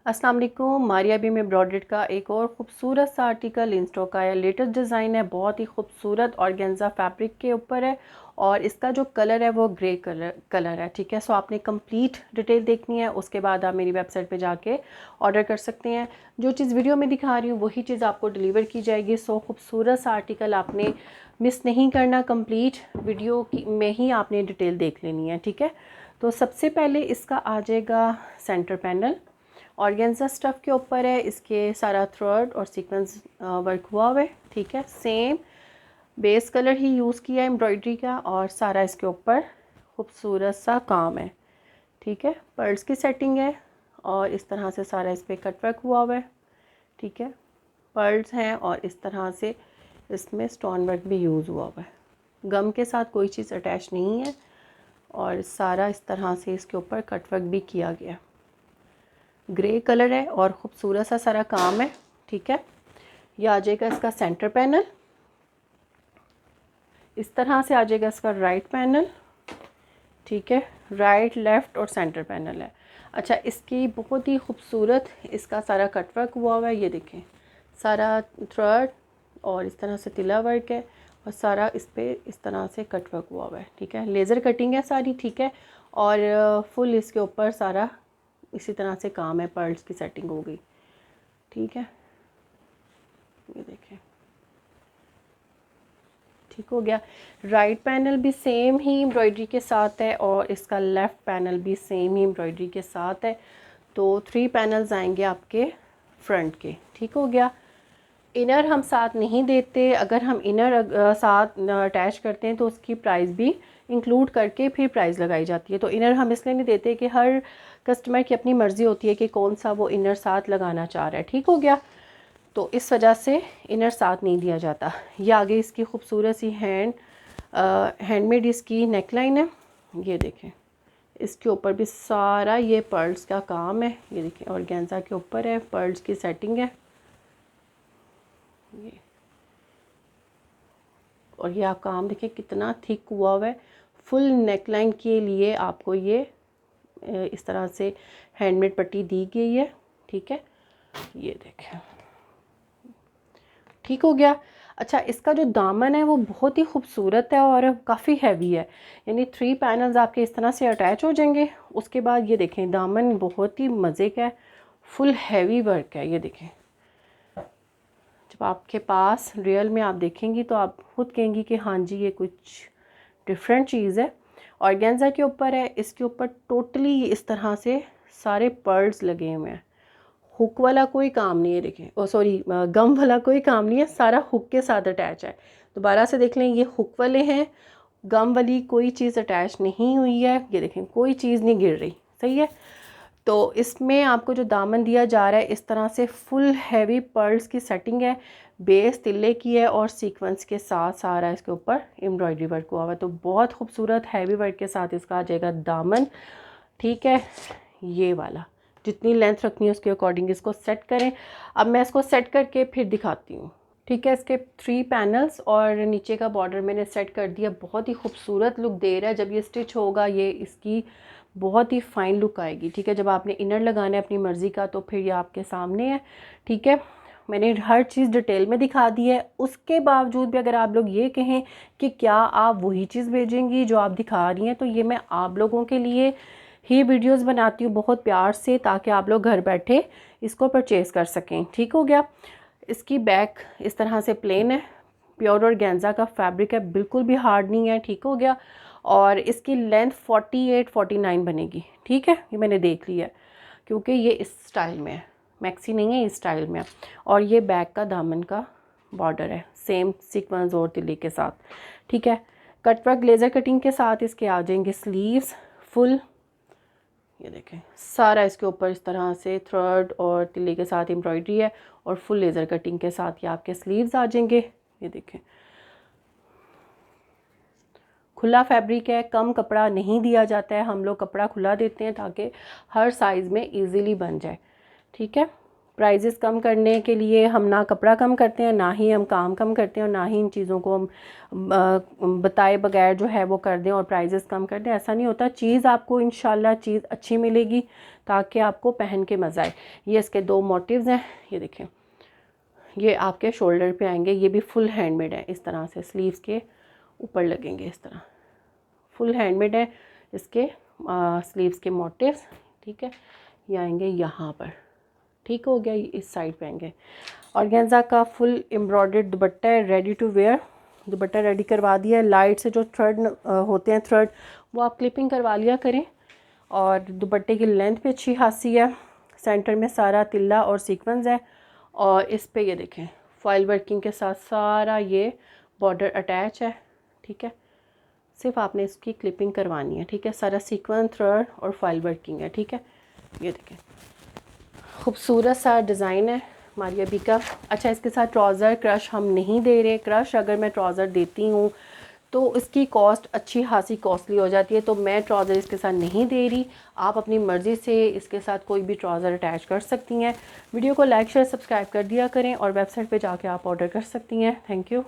अस्सलाम वालेकुम। मारिया बी में ब्रॉडेड का एक और ख़ूबसूरत सा आर्टिकल इन स्टॉक आया। लेटेस्ट डिज़ाइन है, बहुत ही खूबसूरत ऑर्गेन्जा फैब्रिक के ऊपर है और इसका जो कलर है वो ग्रे कलर है। ठीक है, सो आपने कंप्लीट डिटेल देखनी है, उसके बाद आप मेरी वेबसाइट पे जाके ऑर्डर कर सकते हैं। जो चीज़ वीडियो में दिखा रही हूँ वही चीज़ आपको डिलीवर की जाएगी। सो खूबसूरत सा आर्टिकल आपने मिस नहीं करना, कंप्लीट वीडियो की में ही आपने डिटेल देख लेनी है। ठीक है, तो सबसे पहले इसका आ जाएगा सेंटर पैनल। ऑर्गेन्जा स्टफ़ के ऊपर है, इसके सारा थ्रेड और सीक्वेंस वर्क हुआ हुआ है। ठीक है, सेम बेस कलर ही यूज़ किया है एम्ब्रॉयडरी का और सारा इसके ऊपर खूबसूरत सा काम है। ठीक है, पर्ल्स की सेटिंग है और इस तरह से सारा इस पर कटवर्क हुआ हुआ है। ठीक है, पर्ल्स हैं और इस तरह से इसमें स्टोन वर्क भी यूज़ हुआ हुआ है। गम के साथ कोई चीज़ अटैच नहीं है और सारा इस तरह से इसके ऊपर कटवर्क भी किया गया। ग्रे कलर है और ख़ूबसूरत सा सारा काम है। ठीक है, ये आ जाएगा इसका सेंटर पैनल। इस तरह से आ जाएगा इसका राइट पैनल। ठीक है, राइट, लेफ़्ट और सेंटर पैनल है। अच्छा, इसकी बहुत ही खूबसूरत इसका सारा कटवर्क हुआ हुआ है। ये देखें, सारा थ्रेड और इस तरह से तिला वर्क है और सारा इस पर इस तरह से कटवर्क हुआ हुआ है। ठीक है, लेज़र कटिंग है सारी। ठीक है, और फुल इसके ऊपर सारा इसी तरह से काम है, पर्ल्स की सेटिंग हो गई। ठीक है, ये देखें, ठीक हो गया। राइट पैनल भी सेम ही एम्ब्रॉयडरी के साथ है और इसका लेफ़्ट पैनल भी सेम ही एम्ब्रॉयडरी के साथ है। तो 3 पैनल्स आएंगे आपके फ्रंट के। ठीक हो गया। इनर हम साथ नहीं देते, अगर हम इनर साथ अटैच करते हैं तो उसकी प्राइस भी इंक्लूड करके फिर प्राइस लगाई जाती है। तो इनर हम इसलिए नहीं देते कि हर कस्टमर की अपनी मर्ज़ी होती है कि कौन सा वो इनर साथ लगाना चाह रहा है। ठीक हो गया, तो इस वजह से इनर साथ नहीं दिया जाता। ये आगे इसकी खूबसूरत सी हैंडमेड इसकी नेकलाइन है। ये देखें, इसके ऊपर भी सारा ये पर्ल्स का काम है। ये देखें, ऑर्गेन्जा के ऊपर है, पर्ल्स की सेटिंग है ये। और ये आप काम देखें कितना थिक हुआ हुआ है। फुल नेकलाइन के लिए आपको ये इस तरह से हैंडमेड पट्टी दी गई है। ठीक है, ये देखें, ठीक हो गया। अच्छा, इसका जो दामन है वो बहुत ही खूबसूरत है और काफ़ी हैवी है, यानी 3 पैनल्स आपके इस तरह से अटैच हो जाएंगे। उसके बाद ये देखें, दामन बहुत ही मज़े का है, फुल हैवी वर्क है। ये देखें, जब आपके पास रियल में आप देखेंगी तो आप खुद कहेंगी कि हाँ जी, ये कुछ डिफरेंट चीज़ है। ऑर्गेन्जा के ऊपर है, इसके ऊपर टोटली इस तरह से सारे पर्ल्स लगे हुए हैं। हुक वाला कोई काम नहीं है, देखें, ओ सॉरी, गम वाला कोई काम नहीं है, सारा हुक के साथ अटैच है। दोबारा से देख लें, ये हुक वाले हैं, गम वाली कोई चीज़ अटैच नहीं हुई है। ये देखें, कोई चीज़ नहीं गिर रही। सही है, तो इसमें आपको जो दामन दिया जा रहा है इस तरह से फुल हैवी पर्ल्स की सेटिंग है, बेस तिल्ले की है और सीक्वेंस के साथ सारा इसके ऊपर एम्ब्रॉयडरी वर्क हुआ हुआ है। तो बहुत खूबसूरत हैवी वर्क के साथ इसका आ जाएगा दामन। ठीक है, ये वाला जितनी लेंथ रखनी है उसके अकॉर्डिंग इसको सेट करें। अब मैं इसको सेट करके फिर दिखाती हूँ। ठीक है, इसके 3 पैनल्स और नीचे का बॉर्डर मैंने सेट कर दिया। बहुत ही खूबसूरत लुक दे रहा है। जब ये स्टिच होगा ये इसकी बहुत ही फाइन लुक आएगी। ठीक है, जब आपने इनर लगाना है अपनी मर्ज़ी का तो फिर ये आपके सामने है। ठीक है, मैंने हर चीज़ डिटेल में दिखा दी है। उसके बावजूद भी अगर आप लोग ये कहें कि क्या आप वही चीज़ भेजेंगी जो आप दिखा रही हैं, तो ये मैं आप लोगों के लिए ही वीडियोस बनाती हूँ बहुत प्यार से, ताकि आप लोग घर बैठे इसको परचेज़ कर सकें। ठीक हो गया। इसकी बैक इस तरह से प्लेन है, प्योर ऑर्गेन्जा का फैब्रिक है, बिल्कुल भी हार्ड नहीं है। ठीक हो गया, और इसकी लेंथ 48-49 बनेगी। ठीक है, ये मैंने देख लिया है क्योंकि ये इस स्टाइल में है, मैक्सी नहीं है, इस स्टाइल में है। और ये बैक का दामन का बॉर्डर है, सेम सीक्वेंस और तिल्ली के साथ। ठीक है, कटवर्क लेज़र कटिंग के साथ इसके आ जाएंगे स्लीव्स फुल। ये देखें, सारा इसके ऊपर इस तरह से थ्रेड और तिल्ली के साथ एम्ब्रॉयडरी है और फुल लेज़र कटिंग के साथ ये आपके स्लीव्स आ जाएंगे। ये देखें, खुला फैब्रिक है, कम कपड़ा नहीं दिया जाता है, हम लोग कपड़ा खुला देते हैं ताकि हर साइज़ में इजीली बन जाए। ठीक है, प्राइजेस कम करने के लिए हम ना कपड़ा कम करते हैं, ना ही हम काम कम करते हैं, और ना ही इन चीज़ों को हम बताए बगैर जो है वो कर दें और प्राइजेस कम कर दें। ऐसा नहीं होता। चीज़ आपको इंशाल्लाह चीज़ अच्छी मिलेगी ताकि आपको पहन के मज़ा आए। ये इसके 2 मोटिव्स हैं, ये देखें, ये आपके शोल्डर पे आएंगे। ये भी फुल हैंडमेड है, इस तरह से स्लीव्स के ऊपर लगेंगे, इस तरह फुल हैंडमेड है इसके स्लीव्स के मोटिव्स। ठीक है, ये आएंगे यहाँ पर, ठीक हो गया। इस साइड पे आएंगे। ऑर्गेन्जा का फुल एम्ब्रॉयडर्ड दुपट्टा है, ready to wear. Dupatta ready करवा दिया है। लाइट से जो थ्रेड होते हैं थ्रेड, वो आप क्लिपिंग करवा लिया करें। और दुपट्टे की लेंथ पे अच्छी खासी है। सेंटर में सारा तिल्ला और सीक्वेंस है, और इस पे ये देखें फॉइल वर्किंग के साथ सारा ये बॉर्डर अटैच है। ठीक है, सिर्फ आपने इसकी क्लिपिंग करवानी है। ठीक है, सारा सीक्वेंस थ्रेड और फॉइल वर्किंग है। ठीक है, ये देखें खूबसूरत सा डिज़ाइन है मारिया बी का। अच्छा, इसके साथ ट्राउज़र क्रश हम नहीं दे रहे। क्रश अगर मैं ट्राउज़र देती हूँ तो इसकी कॉस्ट अच्छी खासी कॉस्टली हो जाती है, तो मैं ट्राउज़र इसके साथ नहीं दे रही। आप अपनी मर्ज़ी से इसके साथ कोई भी ट्राउज़र अटैच कर सकती हैं। वीडियो को लाइक शेयर सब्सक्राइब कर दिया करें, और वेबसाइट पे जाके आप ऑर्डर कर सकती हैं। Thank you.